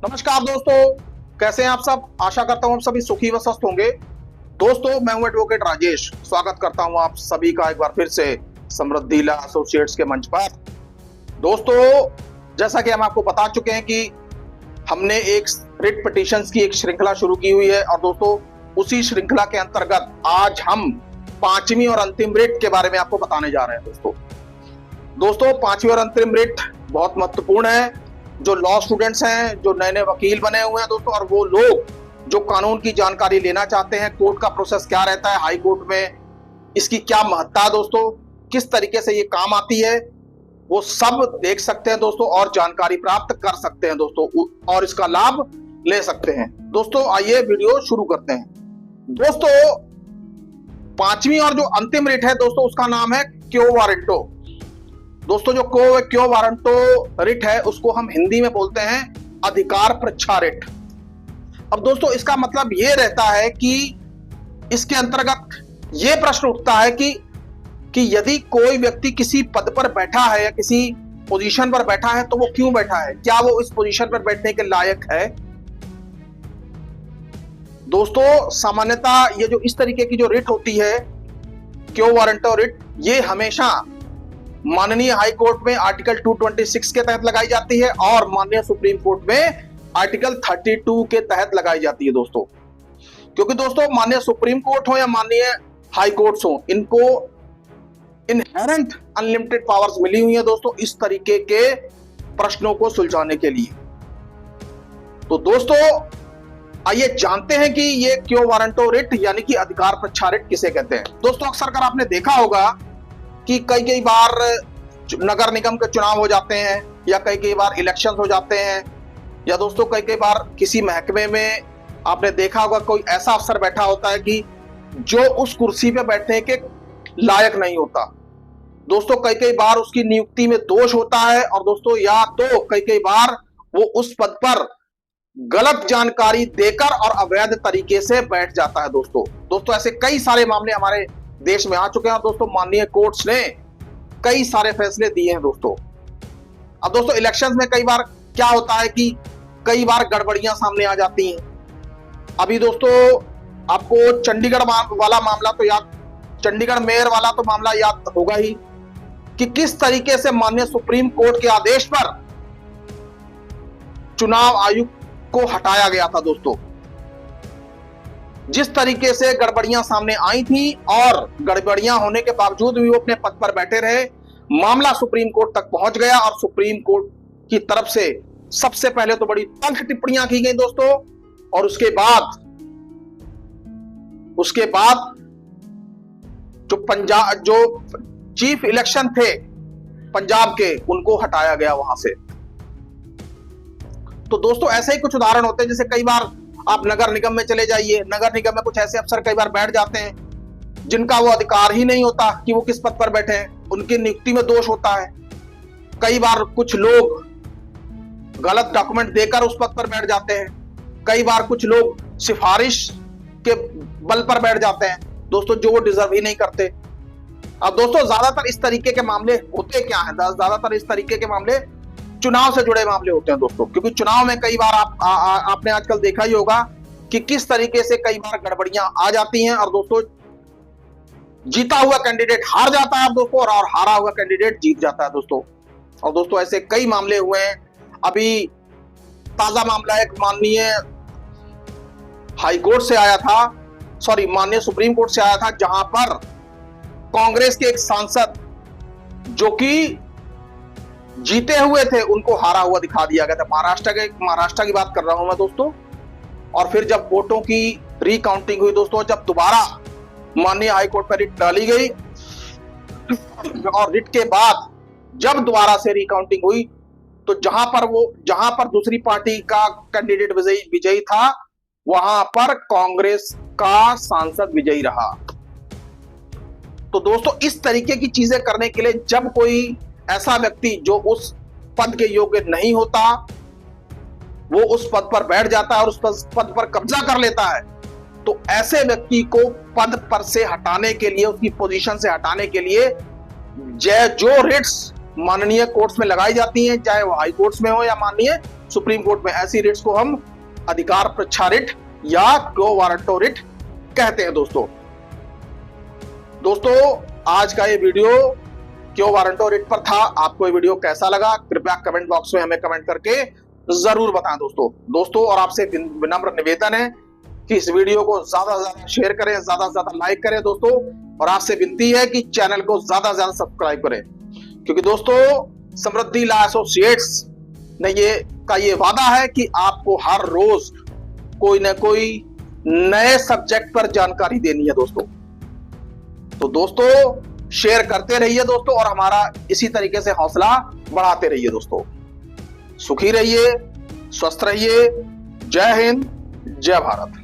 नमस्कार दोस्तों, कैसे हैं आप सब। आशा करता हूं आप सभी सुखी व स्वस्थ होंगे। दोस्तों, मैं हूं एडवोकेट राजेश। स्वागत करता हूं आप सभी का एक बार फिर से समृद्धि लॉ एसोसिएट्स के मंच पर। दोस्तों, जैसा कि हम आपको बता चुके हैं कि हमने एक रिट पिटीशंस की एक श्रृंखला शुरू की हुई है और दोस्तों उसी श्रृंखला के अंतर्गत आज हम पांचवी और अंतिम रिट के बारे में आपको बताने जा रहे हैं। दोस्तों पांचवी और अंतिम रिट बहुत महत्वपूर्ण है। जो लॉ स्टूडेंट्स हैं, जो नए नए वकील बने हुए हैं दोस्तों, और वो लोग जो कानून की जानकारी लेना चाहते हैं, कोर्ट का प्रोसेस क्या रहता है, हाई कोर्ट में इसकी क्या महत्ता है दोस्तों, किस तरीके से ये काम आती है, वो सब देख सकते हैं दोस्तों और जानकारी प्राप्त कर सकते हैं दोस्तों, और इसका लाभ ले सकते हैं। दोस्तों आइए वीडियो शुरू करते हैं। दोस्तों पांचवी और जो अंतिम रिट है दोस्तों, उसका नाम है क्यो वारंटो। दोस्तों जो क्यो वारंटो रिट है उसको हम हिंदी में बोलते हैं अधिकार परीक्षा रिट। अब दोस्तों इसका मतलब ये रहता है कि इसके अंतर्गत ये प्रश्न उठता है कि यदि कोई व्यक्ति किसी पद पर बैठा है या किसी पोजीशन पर बैठा है तो वो क्यों बैठा है, क्या वो इस पोजीशन पर बैठने के लायक है। दोस्तों सामान्यतः ये जो इस तरीके की जो रिट होती है क्यो वारंटो रिट, ये हमेशा माननीय हाई कोर्ट में आर्टिकल 226 के तहत लगाई जाती है और माननीय सुप्रीम कोर्ट में आर्टिकल 32 के तहत लगाई जाती है दोस्तों। क्योंकि दोस्तों माननीय सुप्रीम कोर्ट हो या माननीय हाई कोर्ट्स हो, इनको इनहेरेंट अनलिमिटेड पावर्स मिली हुई है दोस्तों इस तरीके के प्रश्नों को सुलझाने के लिए। तो दोस्तों आइए जानते हैं कि ये क्यो वारंटो रिट यानी कि अधिकार परीक्षा रिट किसे कहते हैं। दोस्तों अक्सर कर आपने देखा होगा कि कई बार नगर निगम के चुनाव हो जाते हैं या कई बार इलेक्शंस हो जाते हैं, या दोस्तों कई बार किसी महकमे में आपने देखा होगा कोई ऐसा अफसर बैठा होता है कि जो उस कुर्सी पे बैठने के लायक नहीं होता। दोस्तों कई बार उसकी नियुक्ति में दोष होता है और दोस्तों या तो कई बार वो उस पद पर गलत जानकारी देकर और अवैध तरीके से बैठ जाता है दोस्तों ऐसे कई सारे मामले हमारे देश में आ चुके हैं और दोस्तों माननीय कोर्ट्स ने कई सारे फैसले दिए हैं दोस्तों। अब दोस्तों इलेक्शंस में कई बार क्या होता है कि कई बार गड़बड़ियां सामने आ जाती हैं। अभी दोस्तों आपको चंडीगढ़ वाला मामला तो याद, चंडीगढ़ मेयर वाला तो मामला याद होगा ही कि किस तरीके से माननीय सुप्रीम कोर्ट के आदेश पर चुनाव आयुक्त को हटाया गया था दोस्तों। जिस तरीके से गड़बड़ियां सामने आई थी और गड़बड़ियां होने के बावजूद भी वो अपने पद पर बैठे रहे, मामला सुप्रीम कोर्ट तक पहुंच गया और सुप्रीम कोर्ट की तरफ से सबसे पहले तो बड़ी तल्ख टिप्पणियां की गई दोस्तों, और उसके बाद जो चीफ इलेक्शन थे पंजाब के, उनको हटाया गया वहां से। तो दोस्तों ऐसे ही कुछ उदाहरण होते हैं, जैसे कई बार आप नगर निगम में चले जाइए, नगर निगम में कुछ ऐसे अफसर कई बार बैठ जाते हैं जिनका वो अधिकार ही नहीं होता कि वो किस पद पर बैठे हैं, उनकी नियुक्ति में दोष होता है। कई बार कुछ लोग गलत डॉक्यूमेंट देकर उस पद पर बैठ जाते हैं, कई बार कुछ लोग सिफारिश के बल पर बैठ जाते हैं दोस्तों, जो वो डिजर्व ही नहीं करते। अब दोस्तों ज्यादातर इस तरीके के मामले होते क्या है, ज्यादातर इस तरीके के मामले चुनाव से जुड़े मामले होते हैं दोस्तों, क्योंकि चुनाव में कई बार आपने आजकल देखा ही होगा कि किस तरीके से कई बार गड़बड़ियां आ जाती हैं और दोस्तों जीता हुआ कैंडिडेट हार जाता है दोस्तों, और हारा हुआ कैंडिडेट जीत जाता है दोस्तों। और दोस्तों ऐसे कई मामले हुए हैं। अभी ताजा मामला एक माननीय हाई कोर्ट से आया था, माननीय सुप्रीम कोर्ट से आया था, जहां पर कांग्रेस के एक सांसद जो कि जीते हुए थे उनको हारा हुआ दिखा दिया गया था। महाराष्ट्र की बात कर रहा हूं मैं दोस्तों। और फिर जब वोटों की रिकाउंटिंग हुई दोस्तों, जब दोबारा माननीय हाईकोर्ट पर रिट डाली गई और रिट के बाद जब दोबारा से रिकाउंटिंग हुई तो जहां पर दूसरी पार्टी का कैंडिडेट विजयी था, वहां पर कांग्रेस का सांसद विजयी रहा। तो दोस्तों इस तरीके की चीजें करने के लिए जब कोई ऐसा व्यक्ति जो उस पद के योग्य नहीं होता वो उस पद पर बैठ जाता है और उस पद पर कब्जा कर लेता है, तो ऐसे व्यक्ति को पद पर से हटाने के लिए, उसकी पोजीशन से हटाने के लिए जो रिट्स माननीय कोर्ट्स में लगाई जाती हैं, चाहे वो हाई कोर्ट्स में हो या माननीय सुप्रीम कोर्ट में ऐसी रिट्स को हम अधिकार परीक्षा रिट या क्यो वारंटो रिट कहते हैं। दोस्तों आज का ये वीडियो क्यो वारंटो रिट पर था। आपको ये वीडियो कैसा लगा कृपया कमेंट बॉक्स में हमें कमेंट करके जरूर बताएं। दोस्तों और आपसे विनम्र निवेदन है कि इस वीडियो को ज्यादा से ज्यादा शेयर करें, ज्यादा से ज्यादा लाइक करें दोस्तों, और आपसे विनती है कि चैनल को ज्यादा से ज्यादा सब्सक्राइब करें, क्योंकि दोस्तों समृद्धि लॉ एसोसिएट्स ने ये वादा है कि आपको हर रोज कोई ना कोई नए सब्जेक्ट पर जानकारी देनी है दोस्तों। तो दोस्तों शेयर करते रहिए दोस्तों, और हमारा इसी तरीके से हौसला बढ़ाते रहिए दोस्तों। सुखी रहिए, स्वस्थ रहिए। जय हिंद, जय भारत।